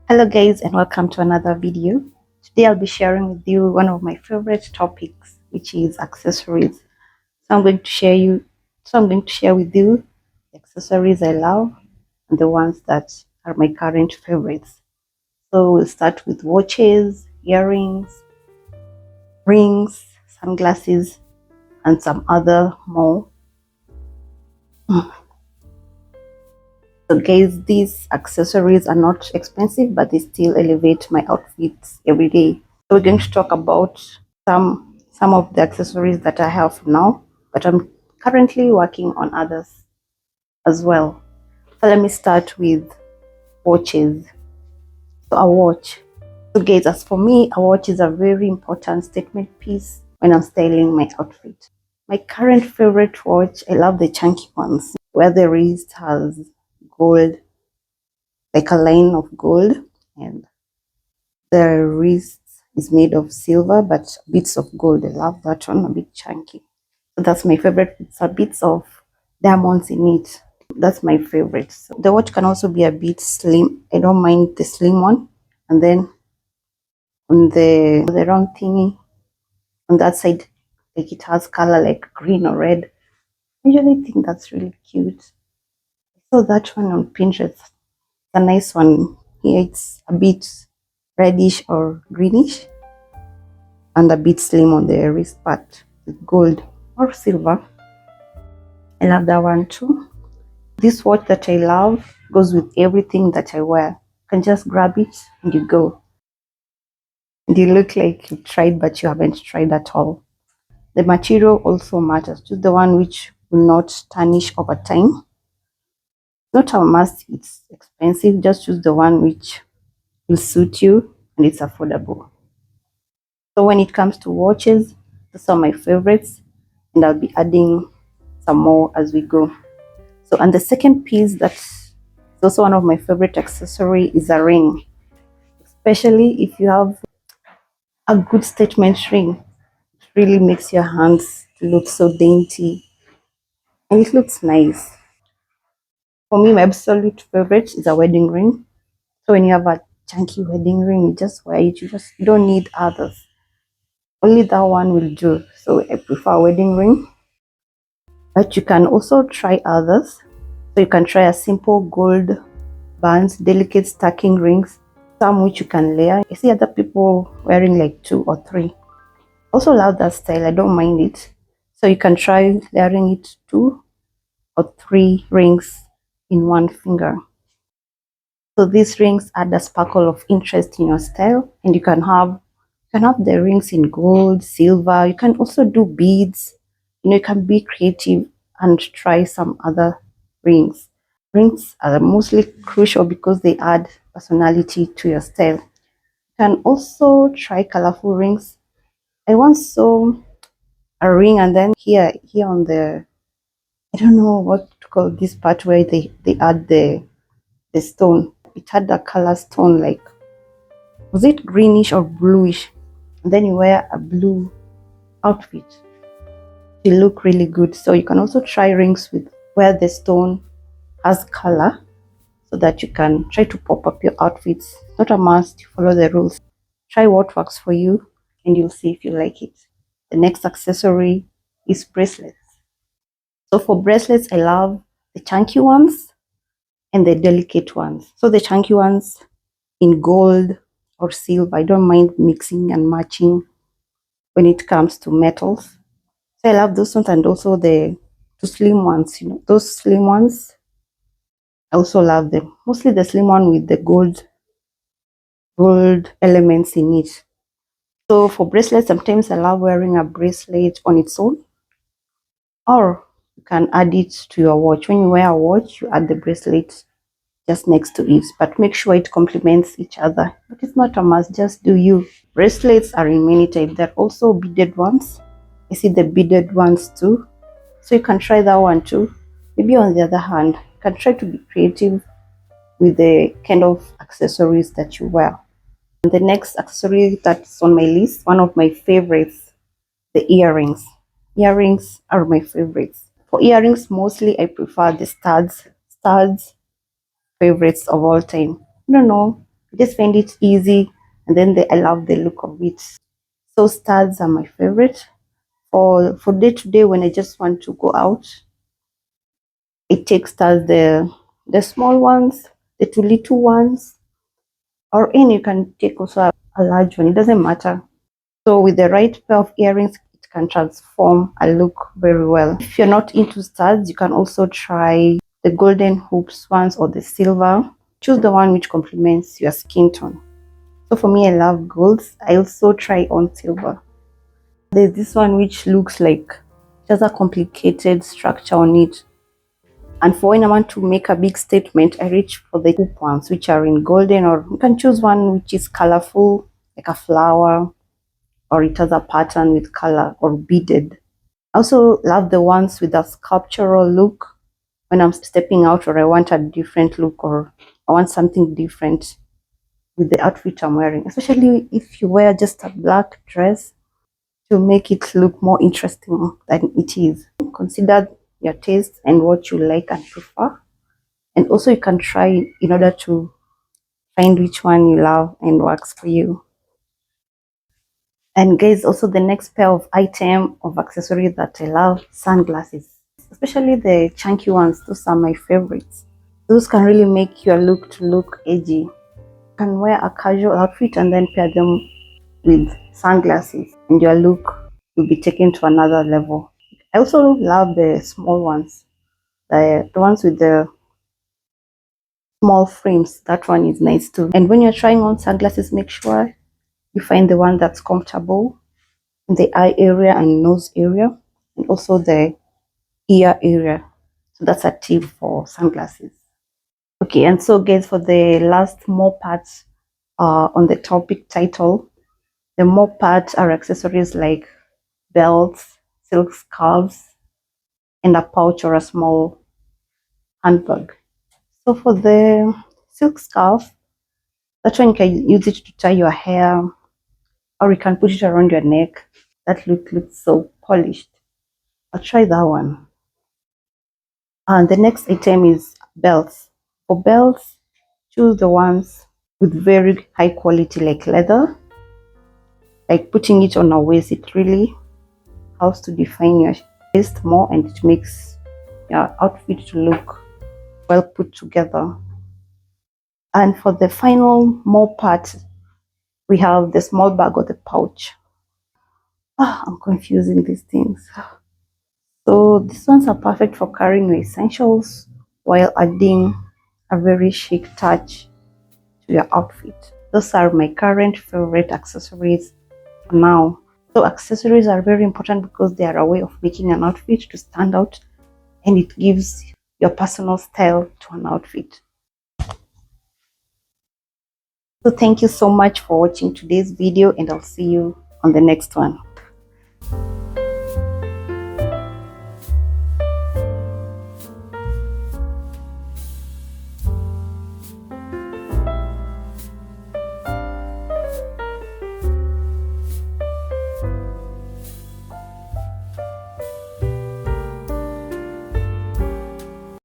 Hello guys, and welcome to another video. Today I'll be sharing with you one of my favorite topics, which is accessories. I'm going to share with you the accessories I love and the ones that are my current favorites. So we'll start with watches, earrings, rings, sunglasses, and some other more. So guys, these accessories are not expensive, but they still elevate my outfits every day. So we're going to talk about some of the accessories that I have now, but I'm currently working on others as well. So let me start with watches. So a watch. So guys, as for me, a watch is a very important statement piece when I'm styling my outfit. My current favorite watch, I love the chunky ones, where the wrist has gold, like a line of gold, and the wrist is made of silver, but bits of gold. I love that one, a bit chunky. So that's my favorite. It's a bits of diamonds in it. That's my favorite. So the watch can also be a bit slim. I don't mind the slim one. And then on the round thingy on that side, like it has color like green or red. I usually think that's really cute. I saw that one on Pinterest. It's a nice one. Here it's a bit reddish or greenish and a bit slim on the wrist part with gold or silver. I love that one too. This watch that I love goes with everything that I wear. You can just grab it and you go. And you look like you tried, but you haven't tried at all. The material also matters. Choose the one which will not tarnish over time. Not a must, it's expensive. Just choose the one which will suit you and it's affordable. So when it comes to watches, those are my favorites, and I'll be adding some more as we go. So, and the second piece that's also one of my favorite accessory is a ring, especially if you have a good statement ring. It really makes your hands look so dainty and it looks nice. For me, my absolute favorite is a wedding ring. So when you have a chunky wedding ring, you just wear it. You don't need others. Only that one will do. So I prefer a wedding ring. But you can also try others. So you can try a simple gold bands, delicate stacking rings, some which you can layer. I see other people wearing like 2 or 3. Also love that style. I don't mind it. So you can try layering it 2 or 3 rings in one finger. So these rings add a sparkle of interest in your style, and you can have the rings in gold, silver. You can also do beads. You can be creative and try some other rings. Rings are mostly crucial because they add personality to your style. You can also try colorful rings. I once saw a ring, and then here on the, I don't know what to call this part where they add the stone. It had a color stone, like, was it greenish or bluish? And then you wear a blue outfit. You look really good. So you can also try rings with where the stone has color, so that you can try to pop up your outfits. Not a must, you follow the rules. Try what works for you and you'll see if you like it. The next accessory is bracelets. So for bracelets, I love the chunky ones and the delicate ones. So the chunky ones in gold or silver, I don't mind mixing and matching when it comes to metals. So I love those ones, and also the slim ones, those slim ones. I also love them. Mostly the slim one with the gold elements in it. So for bracelets, sometimes I love wearing a bracelet on its own, or you can add it to your watch. When you wear a watch, you add the bracelet just next to it, but make sure it complements each other. But it's not a must, just do you. Bracelets are in many types. There are also beaded ones. I see the beaded ones too. So you can try that one too. Maybe on the other hand, you can try to be creative with the kind of accessories that you wear. And the next accessory that's on my list, one of my favorites, the earrings. Earrings are my favorites. For earrings, mostly I prefer the studs. Studs, favorites of all time. I don't know. I just find it easy, and then I love the look of it. So studs are my favorite. For day to day, when I just want to go out, it takes studs, the small ones, the two little ones, or any you can take also a large one. It doesn't matter. So with the right pair of earrings, it can transform a look very well. If you're not into studs, you can also try the golden hoops ones or the silver. Choose the one which complements your skin tone. So for me, I love golds. I also try on silver. There's this one which looks like it has a complicated structure on it. And for when I want to make a big statement, I reach for the hoop ones which are in golden, or you can choose one which is colorful, like a flower, or it has a pattern with color or beaded. I also love the ones with a sculptural look when I'm stepping out, or I want a different look, or I want something different with the outfit I'm wearing, especially if you wear just a black dress to make it look more interesting than it is. Consider your taste and what you like and prefer. And also you can try in order to find which one you love and works for you. And guys, also the next pair of item of accessories that I love, sunglasses. Especially the chunky ones, those are my favorites. Those can really make your look to look edgy. You can wear a casual outfit and then pair them with sunglasses, and your look will be taken to another level. I also love the small ones, the ones with the small frames. That one is nice too. And when you're trying on sunglasses, make sure you find the one that's comfortable in the eye area and nose area, and also the ear area. So that's a tip for sunglasses. Okay, and so guys, for the last more parts on the topic title, the more parts are accessories like belts, silk scarves, and a pouch or a small handbag. So for the silk scarf, that one you can use it to tie your hair, or you can put it around your neck. That looks so polished. I'll try that one. And the next item is belts. For belts, choose the ones with very high quality like leather. Like putting it on a waist, it really helps to define your waist more, and it makes your outfit to look well put together. And for the final more part, we have the small bag or the pouch. I'm confusing these things. So these ones are perfect for carrying your essentials while adding a very chic touch to your outfit. Those are my current favorite accessories for now. So accessories are very important because they are a way of making an outfit to stand out, and it gives your personal style to an outfit. So thank you so much for watching today's video, and I'll see you on the next one.